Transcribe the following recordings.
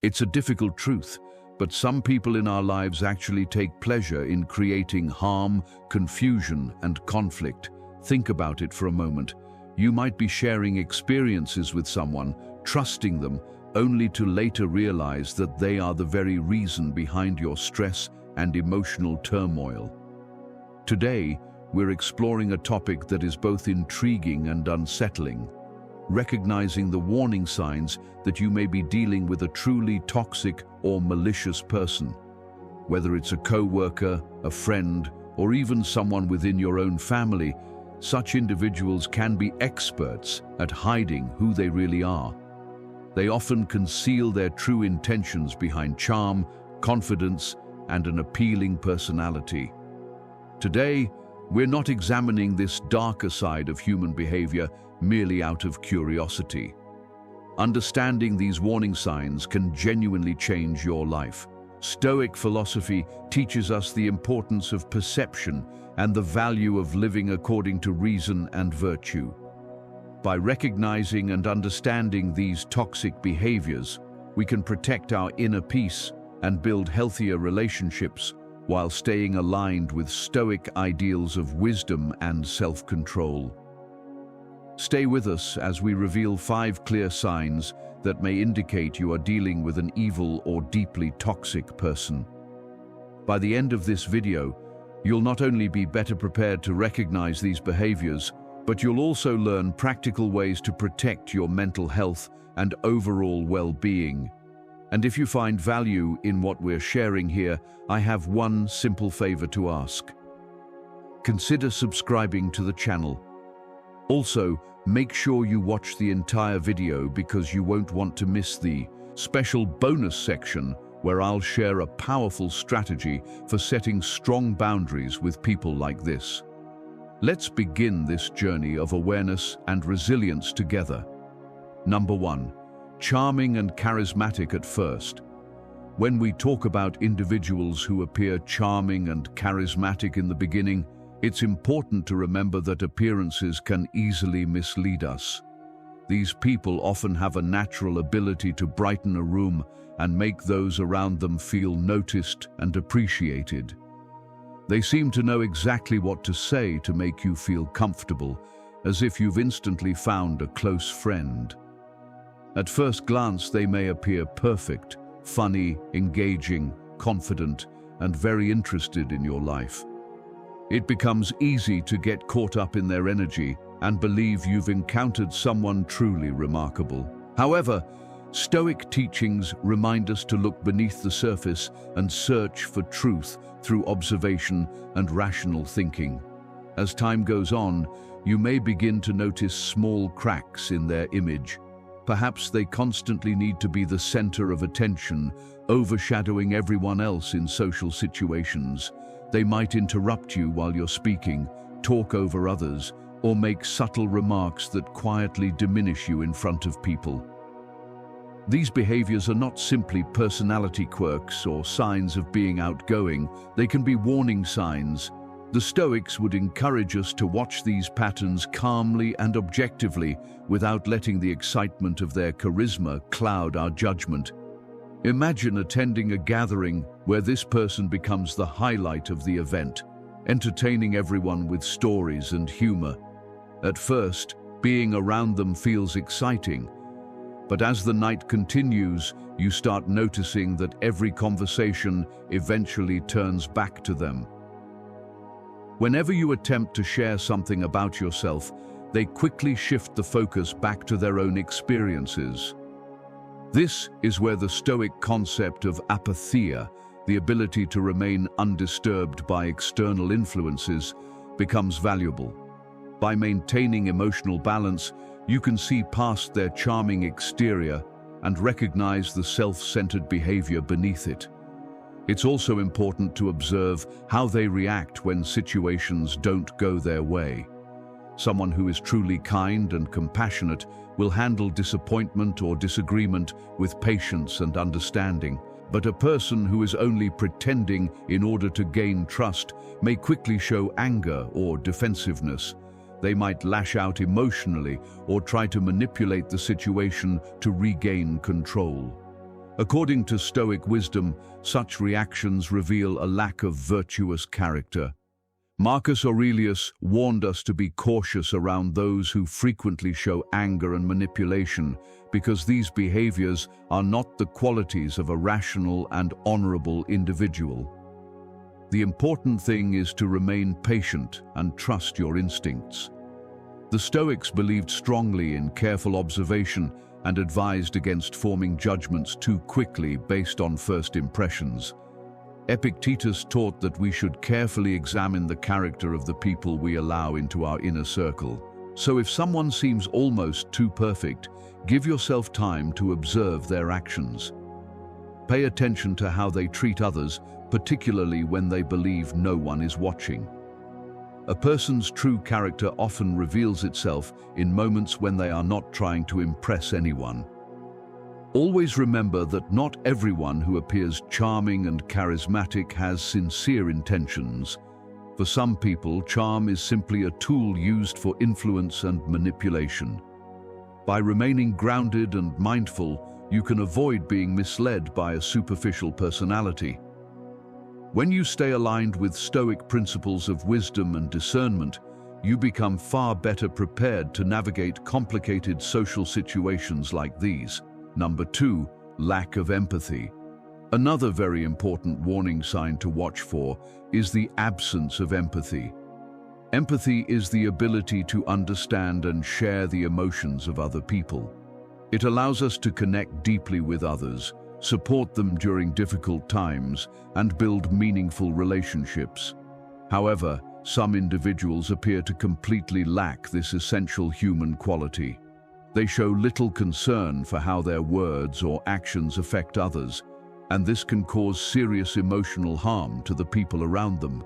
It's a difficult truth, but some people in our lives actually take pleasure in creating harm, confusion, and conflict. Think about it for a moment. You might be sharing experiences with someone, trusting them, only to later realize that they are the very reason behind your stress and emotional turmoil. Today, we're exploring a topic that is both intriguing and unsettling, recognizing the warning signs that you may be dealing with a truly toxic or malicious person. Whether it's a co-worker, a friend, or even someone within your own family, such individuals can be experts at hiding who they really are. They often conceal their true intentions behind charm, confidence, and an appealing personality. Today, we're not examining this darker side of human behavior merely out of curiosity. Understanding these warning signs can genuinely change your life. Stoic philosophy teaches us the importance of perception and the value of living according to reason and virtue. By recognizing and understanding these toxic behaviors, we can protect our inner peace and build healthier relationships while staying aligned with Stoic ideals of wisdom and self-control. Stay with us as we reveal 5 clear signs that may indicate you are dealing with an evil or deeply toxic person. By the end of this video, you'll not only be better prepared to recognize these behaviors, but you'll also learn practical ways to protect your mental health and overall well-being. And if you find value in what we're sharing here, I have one simple favor to ask. Consider subscribing to the channel. Also, make sure you watch the entire video because you won't want to miss the special bonus section where I'll share a powerful strategy for setting strong boundaries with people like this. Let's begin this journey of awareness and resilience together. Number 1. Charming and charismatic at first. When we talk about individuals who appear charming and charismatic in the beginning, it's important to remember that appearances can easily mislead us. These people often have a natural ability to brighten a room and make those around them feel noticed and appreciated. They seem to know exactly what to say to make you feel comfortable, as if you've instantly found a close friend. At first glance, they may appear perfect, funny, engaging, confident, and very interested in your life. It becomes easy to get caught up in their energy and believe you've encountered someone truly remarkable. However, Stoic teachings remind us to look beneath the surface and search for truth through observation and rational thinking. As time goes on, you may begin to notice small cracks in their image. Perhaps they constantly need to be the center of attention, overshadowing everyone else in social situations. They might interrupt you while you're speaking, talk over others, or make subtle remarks that quietly diminish you in front of people. These behaviors are not simply personality quirks or signs of being outgoing. They can be warning signs. The Stoics would encourage us to watch these patterns calmly and objectively without letting the excitement of their charisma cloud our judgment. Imagine attending a gathering where this person becomes the highlight of the event, entertaining everyone with stories and humor. At first, being around them feels exciting, but as the night continues, you start noticing that every conversation eventually turns back to them. Whenever you attempt to share something about yourself, they quickly shift the focus back to their own experiences. This is where the Stoic concept of apatheia, the ability to remain undisturbed by external influences, becomes valuable. By maintaining emotional balance, you can see past their charming exterior and recognize the self-centered behavior beneath it. It's also important to observe how they react when situations don't go their way. Someone who is truly kind and compassionate will handle disappointment or disagreement with patience and understanding. But a person who is only pretending in order to gain trust may quickly show anger or defensiveness. They might lash out emotionally or try to manipulate the situation to regain control. According to Stoic wisdom, such reactions reveal a lack of virtuous character. Marcus Aurelius warned us to be cautious around those who frequently show anger and manipulation, because these behaviors are not the qualities of a rational and honorable individual. The important thing is to remain patient and trust your instincts. The Stoics believed strongly in careful observation and advised against forming judgments too quickly based on first impressions. Epictetus taught that we should carefully examine the character of the people we allow into our inner circle. So if someone seems almost too perfect, give yourself time to observe their actions. Pay attention to how they treat others, particularly when they believe no one is watching. A person's true character often reveals itself in moments when they are not trying to impress anyone. Always remember that not everyone who appears charming and charismatic has sincere intentions. For some people, charm is simply a tool used for influence and manipulation. By remaining grounded and mindful, you can avoid being misled by a superficial personality. When you stay aligned with Stoic principles of wisdom and discernment, you become far better prepared to navigate complicated social situations like these. Number 2, lack of empathy. Another very important warning sign to watch for is the absence of empathy. Empathy is the ability to understand and share the emotions of other people. It allows us to connect deeply with others, support them during difficult times, and build meaningful relationships. However, some individuals appear to completely lack this essential human quality. They show little concern for how their words or actions affect others, and this can cause serious emotional harm to the people around them.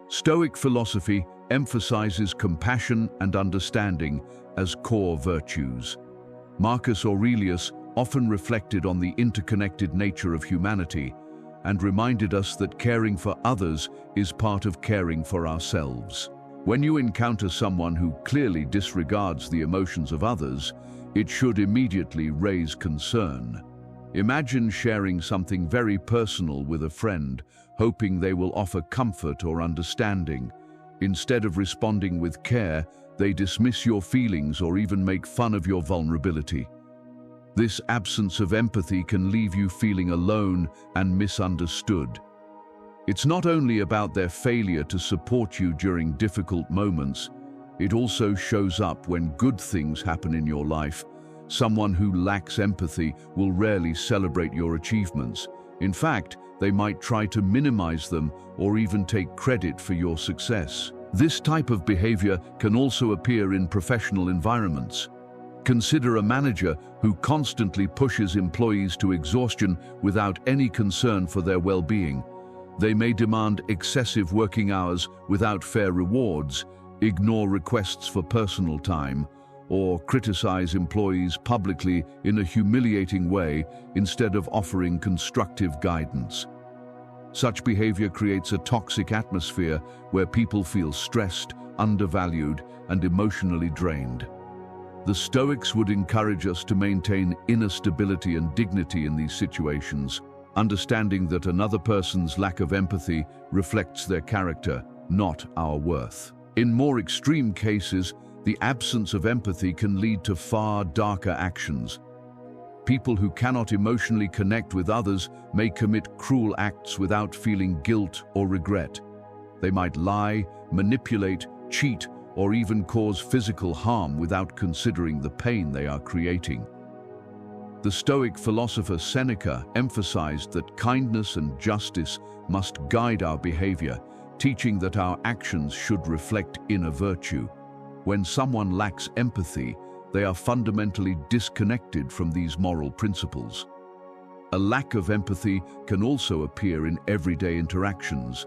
Stoic philosophy emphasizes compassion and understanding as core virtues. Marcus Aurelius often reflected on the interconnected nature of humanity and reminded us that caring for others is part of caring for ourselves. When you encounter someone who clearly disregards the emotions of others, it should immediately raise concern. Imagine sharing something very personal with a friend, hoping they will offer comfort or understanding. Instead of responding with care, they dismiss your feelings or even make fun of your vulnerability. This absence of empathy can leave you feeling alone and misunderstood. It's not only about their failure to support you during difficult moments, it also shows up when good things happen in your life. Someone who lacks empathy will rarely celebrate your achievements. In fact, they might try to minimize them or even take credit for your success. This type of behavior can also appear in professional environments. Consider a manager who constantly pushes employees to exhaustion without any concern for their well-being. They may demand excessive working hours without fair rewards, ignore requests for personal time, or criticize employees publicly in a humiliating way instead of offering constructive guidance. Such behavior creates a toxic atmosphere where people feel stressed, undervalued, and emotionally drained. The Stoics would encourage us to maintain inner stability and dignity in these situations, understanding that another person's lack of empathy reflects their character, not our worth. In more extreme cases, the absence of empathy can lead to far darker actions. People who cannot emotionally connect with others may commit cruel acts without feeling guilt or regret. They might lie, manipulate, cheat, or even cause physical harm without considering the pain they are creating. The Stoic philosopher Seneca emphasized that kindness and justice must guide our behavior, teaching that our actions should reflect inner virtue. When someone lacks empathy, they are fundamentally disconnected from these moral principles. A lack of empathy can also appear in everyday interactions.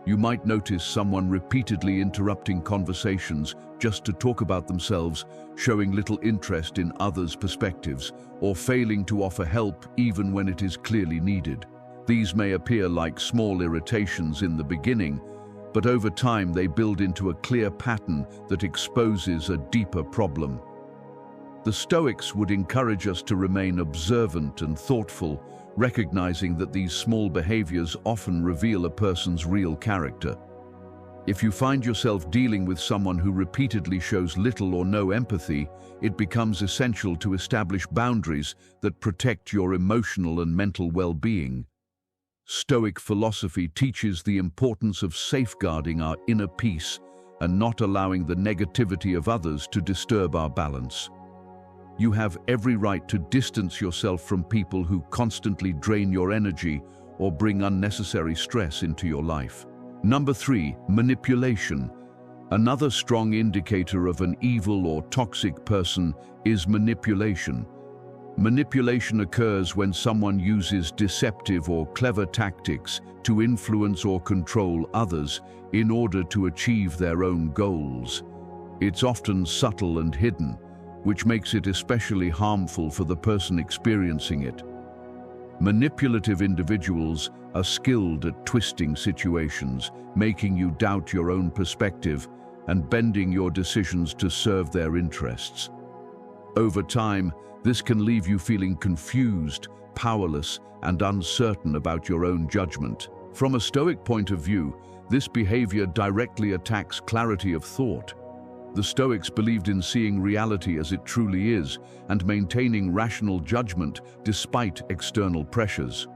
You might notice someone repeatedly interrupting conversations just to talk about themselves, showing little interest in others' perspectives, or failing to offer help even when it is clearly needed. These may appear like small irritations in the beginning, but over time they build into a clear pattern that exposes a deeper problem. The Stoics would encourage us to remain observant and thoughtful, recognizing that these small behaviors often reveal a person's real character. If you find yourself dealing with someone who repeatedly shows little or no empathy, it becomes essential to establish boundaries that protect your emotional and mental well-being. Stoic philosophy teaches the importance of safeguarding our inner peace and not allowing the negativity of others to disturb our balance. You have every right to distance yourself from people who constantly drain your energy or bring unnecessary stress into your life. Number 3, manipulation. Another strong indicator of an evil or toxic person is manipulation. Manipulation occurs when someone uses deceptive or clever tactics to influence or control others in order to achieve their own goals. It's often subtle and hidden, which makes it especially harmful for the person experiencing it. Manipulative individuals are skilled at twisting situations, making you doubt your own perspective and bending your decisions to serve their interests. Over time, this can leave you feeling confused, powerless, and uncertain about your own judgment. From a Stoic point of view, this behavior directly attacks clarity of thought. The Stoics believed in seeing reality as it truly is and maintaining rational judgment despite external pressures.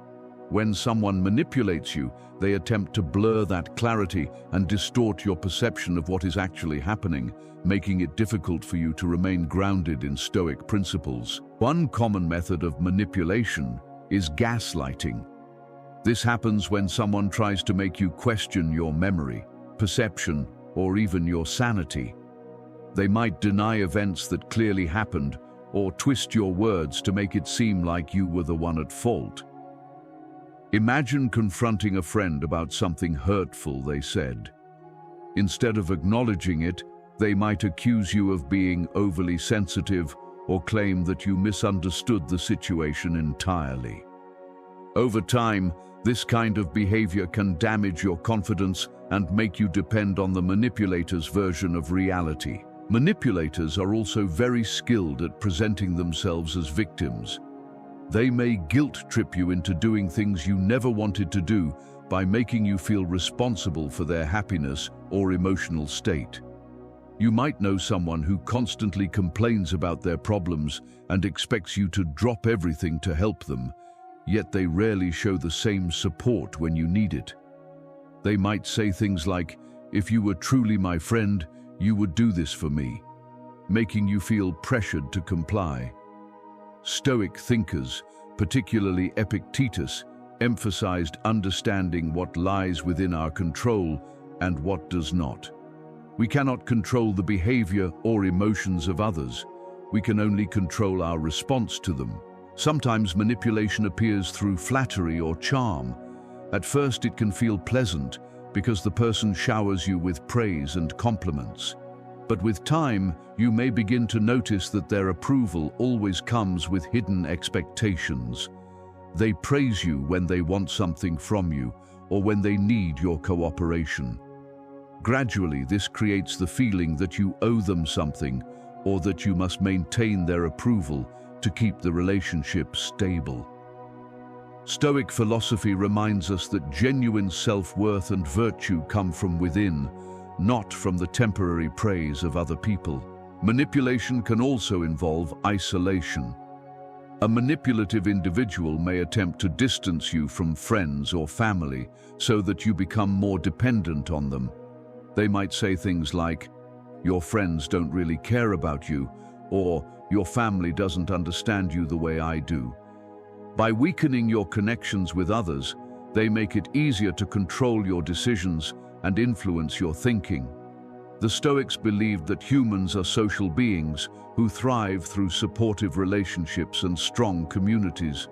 When someone manipulates you, they attempt to blur that clarity and distort your perception of what is actually happening, making it difficult for you to remain grounded in Stoic principles. One common method of manipulation is gaslighting. This happens when someone tries to make you question your memory, perception, or even your sanity. They might deny events that clearly happened or twist your words to make it seem like you were the one at fault. Imagine confronting a friend about something hurtful they said. Instead of acknowledging it, they might accuse you of being overly sensitive or claim that you misunderstood the situation entirely. Over time, this kind of behavior can damage your confidence and make you depend on the manipulator's version of reality. Manipulators are also very skilled at presenting themselves as victims. They may guilt-trip you into doing things you never wanted to do by making you feel responsible for their happiness or emotional state. You might know someone who constantly complains about their problems and expects you to drop everything to help them, yet they rarely show the same support when you need it. They might say things like, "If you were truly my friend, you would do this for me," making you feel pressured to comply. Stoic thinkers, particularly Epictetus, emphasized understanding what lies within our control and what does not. We cannot control the behavior or emotions of others. We can only control our response to them. Sometimes manipulation appears through flattery or charm. At first it can feel pleasant because the person showers you with praise and compliments. But with time, you may begin to notice that their approval always comes with hidden expectations. They praise you when they want something from you or when they need your cooperation. Gradually, this creates the feeling that you owe them something or that you must maintain their approval to keep the relationship stable. Stoic philosophy reminds us that genuine self-worth and virtue come from within, not from the temporary praise of other people. Manipulation can also involve isolation. A manipulative individual may attempt to distance you from friends or family so that you become more dependent on them. They might say things like, "Your friends don't really care about you," or "Your family doesn't understand you the way I do." By weakening your connections with others, they make it easier to control your decisions and influence your thinking. The Stoics believed that humans are social beings who thrive through supportive relationships and strong communities.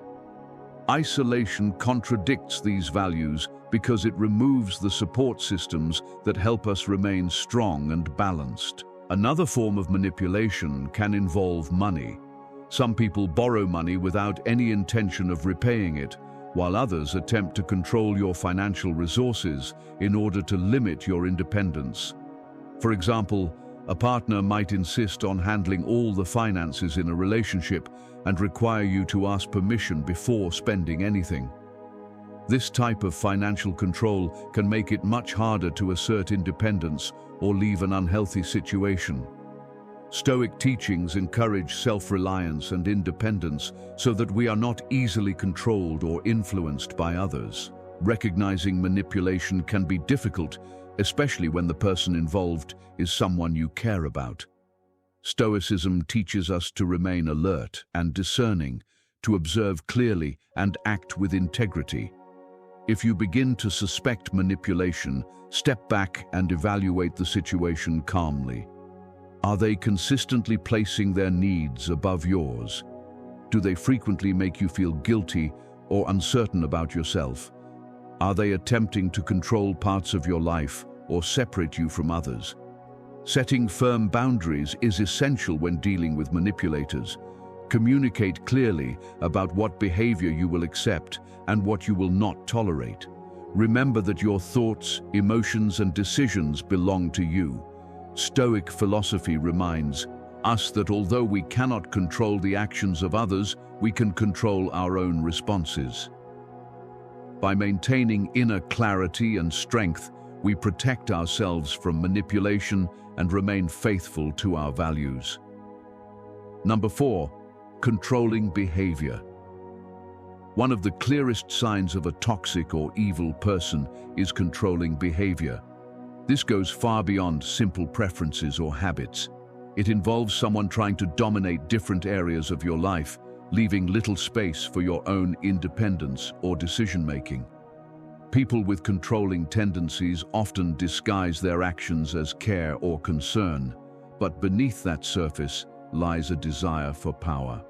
Isolation contradicts these values because it removes the support systems that help us remain strong and balanced. Another form of manipulation can involve money. Some people borrow money without any intention of repaying it, while others attempt to control your financial resources in order to limit your independence. For example, A partner might insist on handling all the finances in a relationship and require you to ask permission before spending anything. This type of financial control can make it much harder to assert independence or leave an unhealthy situation. Stoic teachings encourage self-reliance and independence so that we are not easily controlled or influenced by others. Recognizing manipulation can be difficult, especially when the person involved is someone you care about. Stoicism teaches us to remain alert and discerning, to observe clearly and act with integrity. If you begin to suspect manipulation, step back and evaluate the situation calmly. Are they consistently placing their needs above yours? Do they frequently make you feel guilty or uncertain about yourself? Are they attempting to control parts of your life or separate you from others? Setting firm boundaries is essential when dealing with manipulators. Communicate clearly about what behavior you will accept and what you will not tolerate. Remember that your thoughts, emotions, and decisions belong to you. Stoic philosophy reminds us that although we cannot control the actions of others, we can control our own responses. By maintaining inner clarity and strength, we protect ourselves from manipulation and remain faithful to our values. Number 4, controlling behavior. One of the clearest signs of a toxic or evil person is controlling behavior. This goes far beyond simple preferences or habits. It involves someone trying to dominate different areas of your life, leaving little space for your own independence or decision-making. People with controlling tendencies often disguise their actions as care or concern, but beneath that surface lies a desire for power.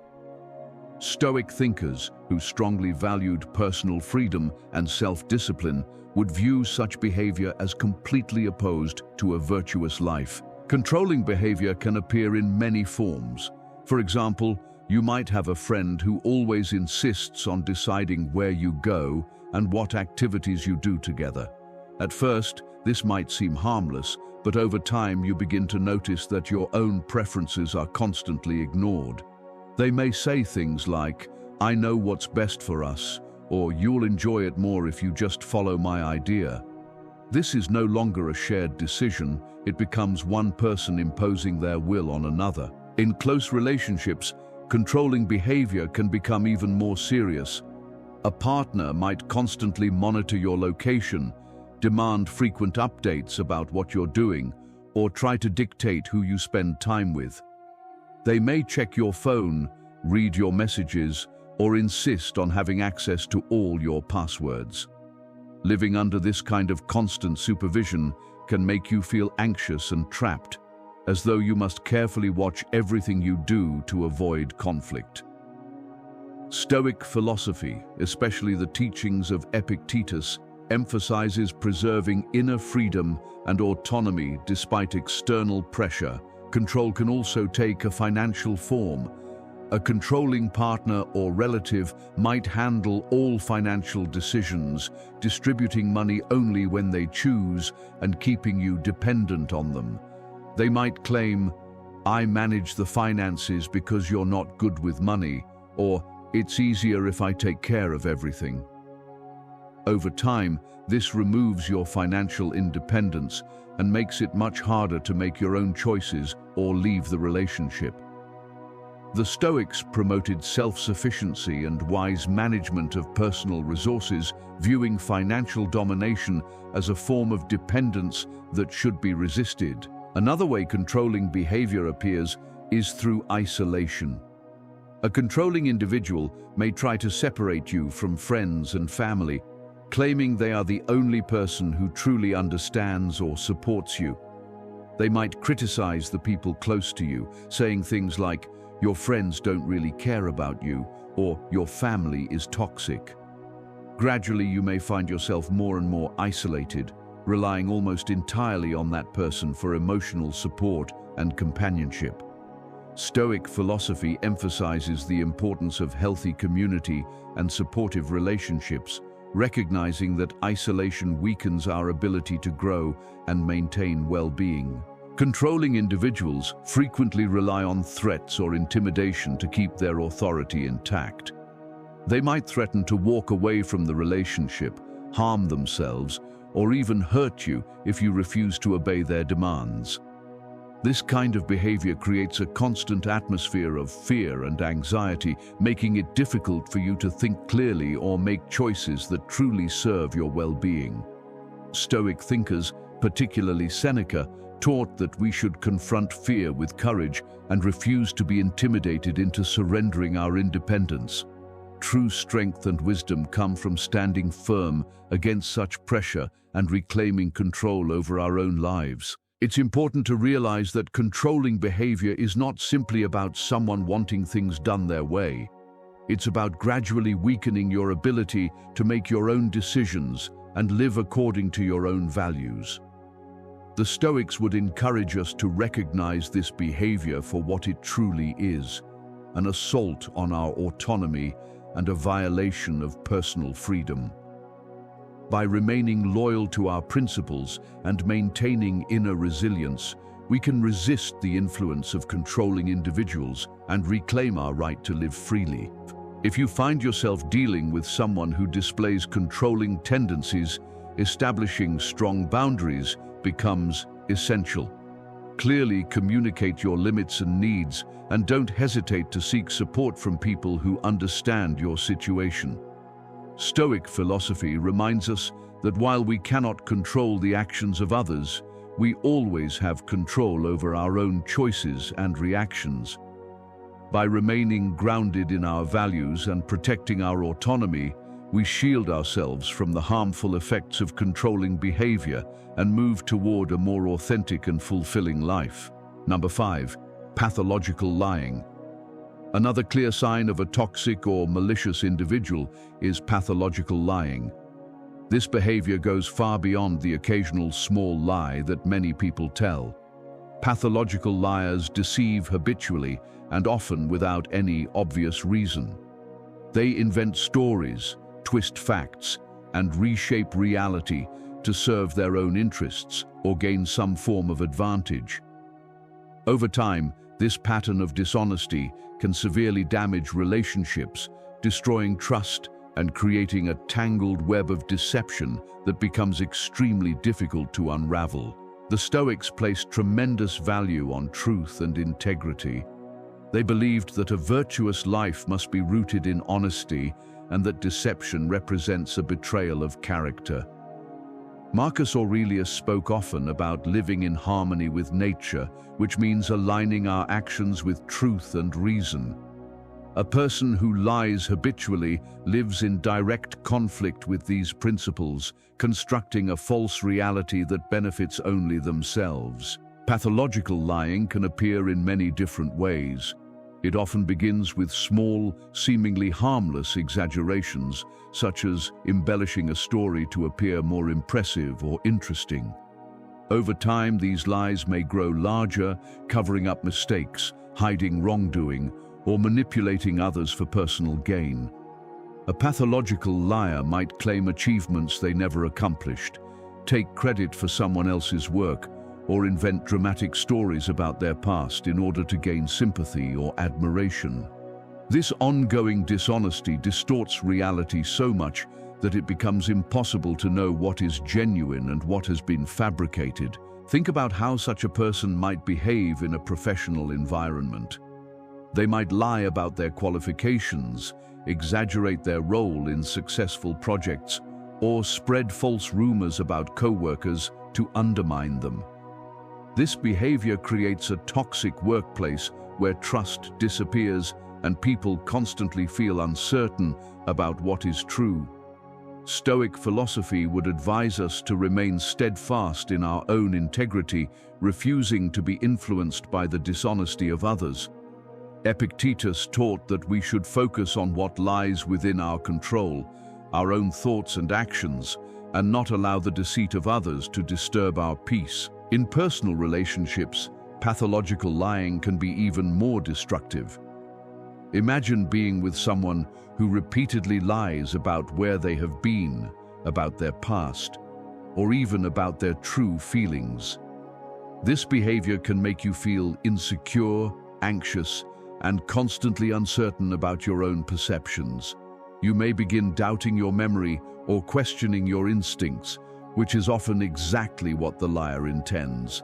Stoic thinkers who strongly valued personal freedom and self-discipline would view such behavior as completely opposed to a virtuous life. Controlling behavior can appear in many forms. For example, you might have a friend who always insists on deciding where you go and what activities you do together. At first, this might seem harmless, but over time you begin to notice that your own preferences are constantly ignored. They may say things like, "I know what's best for us," or "You'll enjoy it more if you just follow my idea." This is no longer a shared decision, it becomes one person imposing their will on another. In close relationships, controlling behavior can become even more serious. A partner might constantly monitor your location, demand frequent updates about what you're doing, or try to dictate who you spend time with. They may check your phone, read your messages, or insist on having access to all your passwords. Living under this kind of constant supervision can make you feel anxious and trapped, as though you must carefully watch everything you do to avoid conflict. Stoic philosophy, especially the teachings of Epictetus, emphasizes preserving inner freedom and autonomy despite external pressure. Control can also take a financial form. A controlling partner or relative might handle all financial decisions, distributing money only when they choose and keeping you dependent on them. They might claim, "I manage the finances because you're not good with money," or "It's easier if I take care of everything." Over time, this removes your financial independence and makes it much harder to make your own choices or leave the relationship. The Stoics promoted self-sufficiency and wise management of personal resources, viewing financial domination as a form of dependence that should be resisted. Another way controlling behavior appears is through isolation. A controlling individual may try to separate you from friends and family, claiming they are the only person who truly understands or supports you. They might criticize the people close to you, saying things like, "Your friends don't really care about you," or "Your family is toxic." Gradually, you may find yourself more and more isolated, relying almost entirely on that person for emotional support and companionship. Stoic philosophy emphasizes the importance of healthy community and supportive relationships, recognizing that isolation weakens our ability to grow and maintain well-being. Controlling individuals frequently rely on threats or intimidation to keep their authority intact. They might threaten to walk away from the relationship, harm themselves, or even hurt you if you refuse to obey their demands. This kind of behavior creates a constant atmosphere of fear and anxiety, making it difficult for you to think clearly or make choices that truly serve your well-being. Stoic thinkers, particularly Seneca, taught that we should confront fear with courage and refuse to be intimidated into surrendering our independence. True strength and wisdom come from standing firm against such pressure and reclaiming control over our own lives. It's important to realize that controlling behavior is not simply about someone wanting things done their way. It's about gradually weakening your ability to make your own decisions and live according to your own values. The Stoics would encourage us to recognize this behavior for what it truly is, an assault on our autonomy and a violation of personal freedom. By remaining loyal to our principles and maintaining inner resilience, we can resist the influence of controlling individuals and reclaim our right to live freely. If you find yourself dealing with someone who displays controlling tendencies, establishing strong boundaries becomes essential. Clearly communicate your limits and needs, and don't hesitate to seek support from people who understand your situation. Stoic philosophy reminds us that while we cannot control the actions of others, we always have control over our own choices and reactions. By remaining grounded in our values and protecting our autonomy, we shield ourselves from the harmful effects of controlling behavior and move toward a more authentic and fulfilling life. Number 5. Pathological lying. Another clear sign of a toxic or malicious individual is pathological lying. This behavior goes far beyond the occasional small lie that many people tell. Pathological liars deceive habitually and often without any obvious reason. They invent stories, twist facts, and reshape reality to serve their own interests or gain some form of advantage. Over time, this pattern of dishonesty can severely damage relationships, destroying trust and creating a tangled web of deception that becomes extremely difficult to unravel. The Stoics placed tremendous value on truth and integrity. They believed that a virtuous life must be rooted in honesty and that deception represents a betrayal of character. Marcus Aurelius spoke often about living in harmony with nature, which means aligning our actions with truth and reason. A person who lies habitually lives in direct conflict with these principles, constructing a false reality that benefits only themselves. Pathological lying can appear in many different ways. It often begins with small, seemingly harmless exaggerations, such as embellishing a story to appear more impressive or interesting. Over time, these lies may grow larger, covering up mistakes, hiding wrongdoing, or manipulating others for personal gain. A pathological liar might claim achievements they never accomplished, take credit for someone else's work, or invent dramatic stories about their past in order to gain sympathy or admiration. This ongoing dishonesty distorts reality so much that it becomes impossible to know what is genuine and what has been fabricated. Think about how such a person might behave in a professional environment. They might lie about their qualifications, exaggerate their role in successful projects, or spread false rumors about co-workers to undermine them. This behavior creates a toxic workplace where trust disappears and people constantly feel uncertain about what is true. Stoic philosophy would advise us to remain steadfast in our own integrity, refusing to be influenced by the dishonesty of others. Epictetus taught that we should focus on what lies within our control, our own thoughts and actions, and not allow the deceit of others to disturb our peace. In personal relationships, pathological lying can be even more destructive. Imagine being with someone who repeatedly lies about where they have been, about their past, or even about their true feelings. This behavior can make you feel insecure, anxious, and constantly uncertain about your own perceptions. You may begin doubting your memory or questioning your instincts, which is often exactly what the liar intends.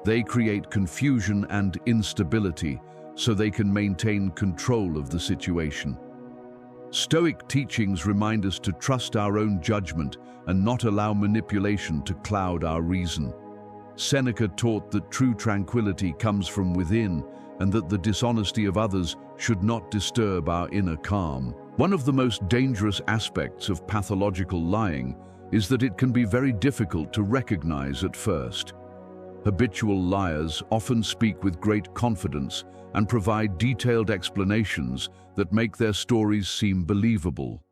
They create confusion and instability so they can maintain control of the situation. Stoic teachings remind us to trust our own judgment and not allow manipulation to cloud our reason. Seneca taught that true tranquility comes from within and that the dishonesty of others should not disturb our inner calm. One of the most dangerous aspects of pathological lying is that it can be very difficult to recognize at first. Habitual liars often speak with great confidence and provide detailed explanations that make their stories seem believable.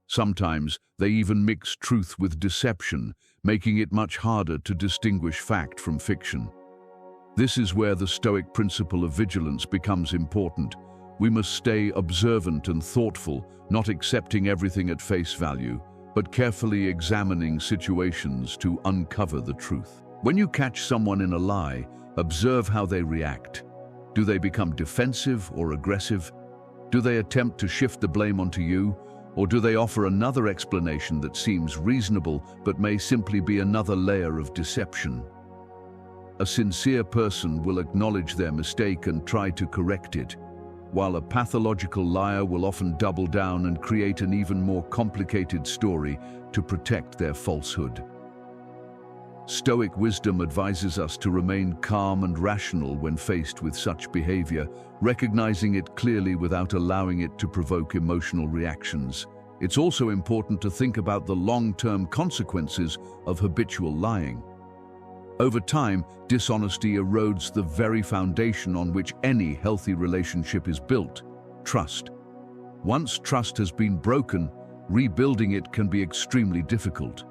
Sometimes they even mix truth with deception, making it much harder to distinguish fact from fiction. This is where the Stoic principle of vigilance becomes important. We must stay observant and thoughtful, not accepting everything at face value, but carefully examining situations to uncover the truth. When you catch someone in a lie, observe how they react. Do they become defensive or aggressive? Do they attempt to shift the blame onto you? Or do they offer another explanation that seems reasonable but may simply be another layer of deception? A sincere person will acknowledge their mistake and try to correct it, while a pathological liar will often double down and create an even more complicated story to protect their falsehood. Stoic wisdom advises us to remain calm and rational when faced with such behavior, recognizing it clearly without allowing it to provoke emotional reactions. It's also important to think about the long-term consequences of habitual lying. Over time, dishonesty erodes the very foundation on which any healthy relationship is built: trust. Once trust has been broken, rebuilding it can be extremely difficult.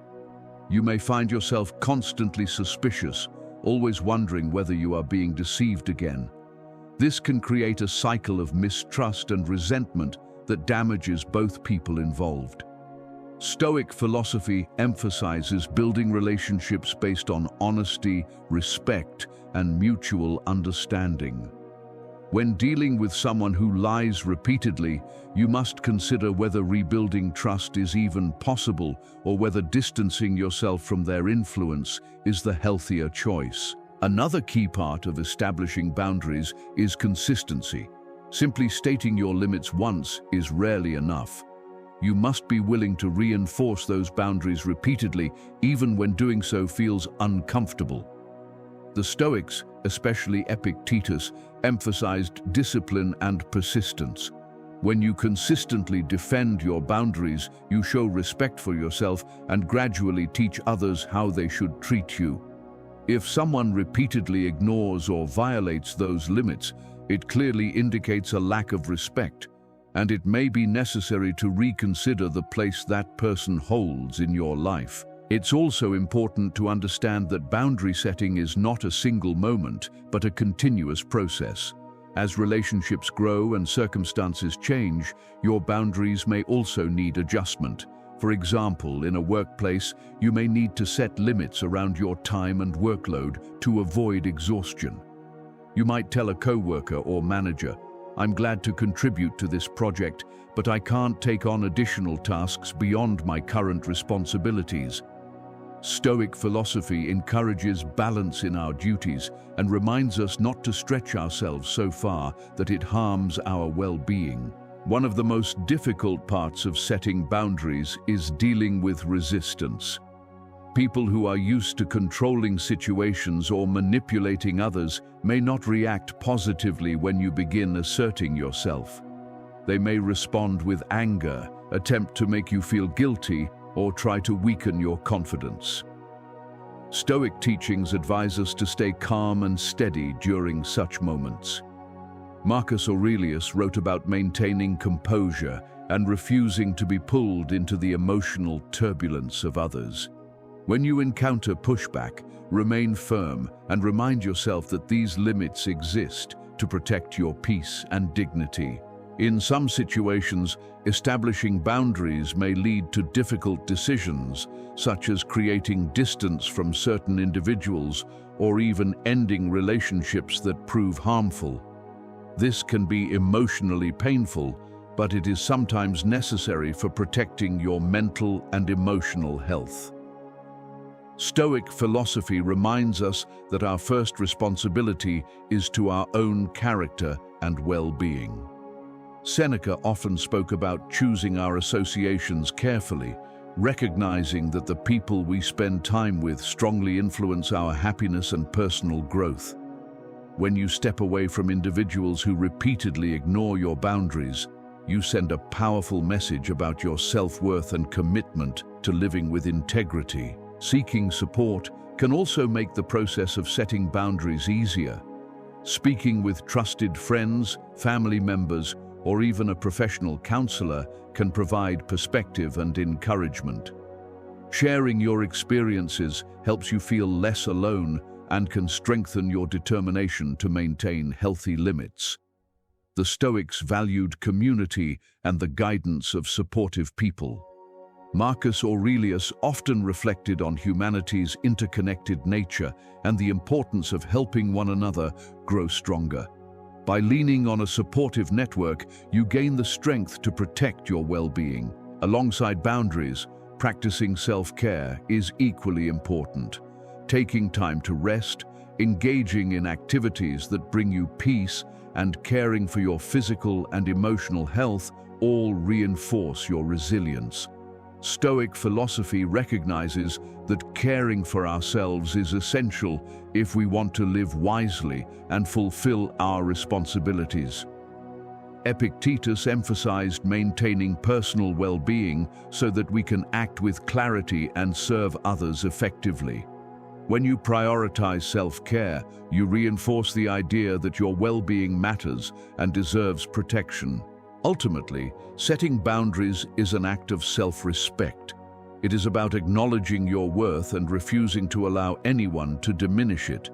You may find yourself constantly suspicious, always wondering whether you are being deceived again. This can create a cycle of mistrust and resentment that damages both people involved. Stoic philosophy emphasizes building relationships based on honesty, respect, and mutual understanding. When dealing with someone who lies repeatedly, you must consider whether rebuilding trust is even possible or whether distancing yourself from their influence is the healthier choice. Another key part of establishing boundaries is consistency. Simply stating your limits once is rarely enough. You must be willing to reinforce those boundaries repeatedly, even when doing so feels uncomfortable. The Stoics, especially Epictetus, emphasized discipline and persistence. When you consistently defend your boundaries, you show respect for yourself and gradually teach others how they should treat you. If someone repeatedly ignores or violates those limits, it clearly indicates a lack of respect, and it may be necessary to reconsider the place that person holds in your life. It's also important to understand that boundary setting is not a single moment, but a continuous process. As relationships grow and circumstances change, your boundaries may also need adjustment. For example, in a workplace, you may need to set limits around your time and workload to avoid exhaustion. You might tell a coworker or manager, "I'm glad to contribute to this project, but I can't take on additional tasks beyond my current responsibilities." Stoic philosophy encourages balance in our duties and reminds us not to stretch ourselves so far that it harms our well-being. One of the most difficult parts of setting boundaries is dealing with resistance. People who are used to controlling situations or manipulating others may not react positively when you begin asserting yourself. They may respond with anger, attempt to make you feel guilty, or try to weaken your confidence. Stoic teachings advise us to stay calm and steady during such moments. Marcus Aurelius wrote about maintaining composure and refusing to be pulled into the emotional turbulence of others. When you encounter pushback, remain firm and remind yourself that these limits exist to protect your peace and dignity. In some situations, establishing boundaries may lead to difficult decisions, such as creating distance from certain individuals or even ending relationships that prove harmful. This can be emotionally painful, but it is sometimes necessary for protecting your mental and emotional health. Stoic philosophy reminds us that our first responsibility is to our own character and well-being. Seneca often spoke about choosing our associations carefully, recognizing that the people we spend time with strongly influence our happiness and personal growth. When you step away from individuals who repeatedly ignore your boundaries, you send a powerful message about your self-worth and commitment to living with integrity. Seeking support can also make the process of setting boundaries easier. Speaking with trusted friends, family members, or even a professional counselor can provide perspective and encouragement. Sharing your experiences helps you feel less alone and can strengthen your determination to maintain healthy limits. The Stoics valued community and the guidance of supportive people. Marcus Aurelius often reflected on humanity's interconnected nature and the importance of helping one another grow stronger. By leaning on a supportive network, you gain the strength to protect your well-being. Alongside boundaries, practicing self-care is equally important. Taking time to rest, engaging in activities that bring you peace, and caring for your physical and emotional health all reinforce your resilience. Stoic philosophy recognizes that caring for ourselves is essential if we want to live wisely and fulfill our responsibilities. Epictetus emphasized maintaining personal well-being so that we can act with clarity and serve others effectively. When you prioritize self-care, you reinforce the idea that your well-being matters and deserves protection. Ultimately, setting boundaries is an act of self-respect. It is about acknowledging your worth and refusing to allow anyone to diminish it.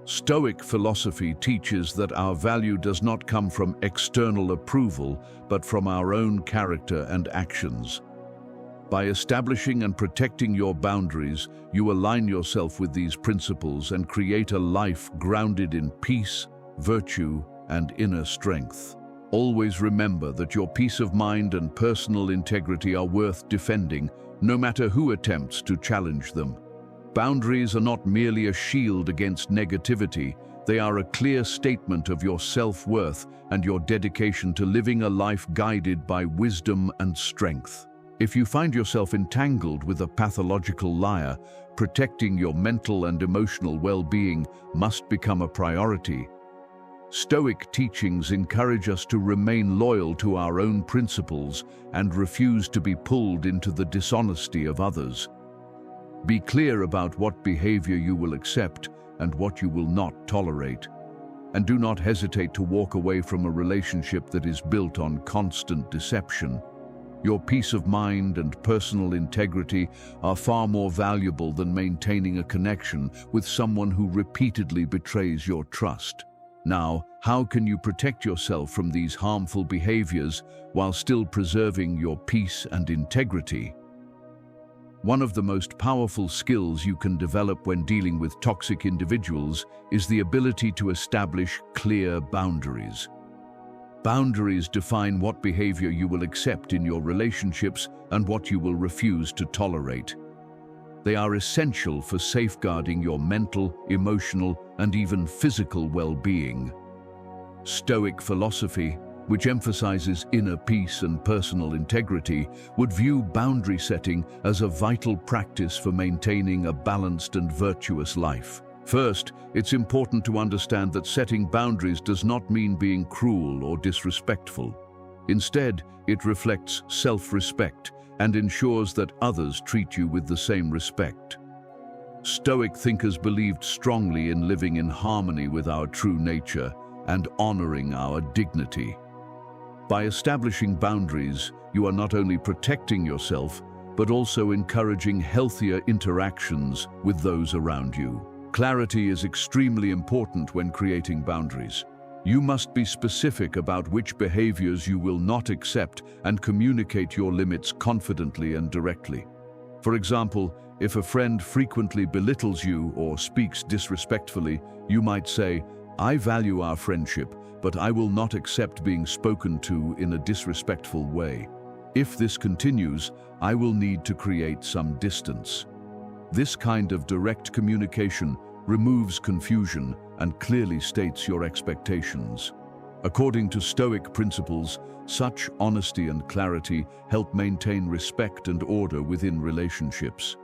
Stoic philosophy teaches that our value does not come from external approval, but from our own character and actions. By establishing and protecting your boundaries, you align yourself with these principles and create a life grounded in peace, virtue, and inner strength. Always remember that your peace of mind and personal integrity are worth defending, no matter who attempts to challenge them. Boundaries are not merely a shield against negativity, they are a clear statement of your self-worth and your dedication to living a life guided by wisdom and strength. If you find yourself entangled with a pathological liar, protecting your mental and emotional well-being must become a priority. Stoic teachings encourage us to remain loyal to our own principles and refuse to be pulled into the dishonesty of others. Be clear about what behavior you will accept and what you will not tolerate. And do not hesitate to walk away from a relationship that is built on constant deception. Your peace of mind and personal integrity are far more valuable than maintaining a connection with someone who repeatedly betrays your trust. Now, how can you protect yourself from these harmful behaviors while still preserving your peace and integrity? One of the most powerful skills you can develop when dealing with toxic individuals is the ability to establish clear boundaries. Boundaries define what behavior you will accept in your relationships and what you will refuse to tolerate. They are essential for safeguarding your mental, emotional, and even physical well-being. Stoic philosophy, which emphasizes inner peace and personal integrity, would view boundary setting as a vital practice for maintaining a balanced and virtuous life. First, it's important to understand that setting boundaries does not mean being cruel or disrespectful. Instead, it reflects self-respect and ensures that others treat you with the same respect. Stoic thinkers believed strongly in living in harmony with our true nature and honoring our dignity. By establishing boundaries, you are not only protecting yourself, but also encouraging healthier interactions with those around you. Clarity is extremely important when creating boundaries. You must be specific about which behaviors you will not accept and communicate your limits confidently and directly. For example, if a friend frequently belittles you or speaks disrespectfully, you might say, "I value our friendship, but I will not accept being spoken to in a disrespectful way. If this continues, I will need to create some distance." This kind of direct communication removes confusion and clearly states your expectations. According to Stoic principles, such honesty and clarity help maintain respect and order within relationships.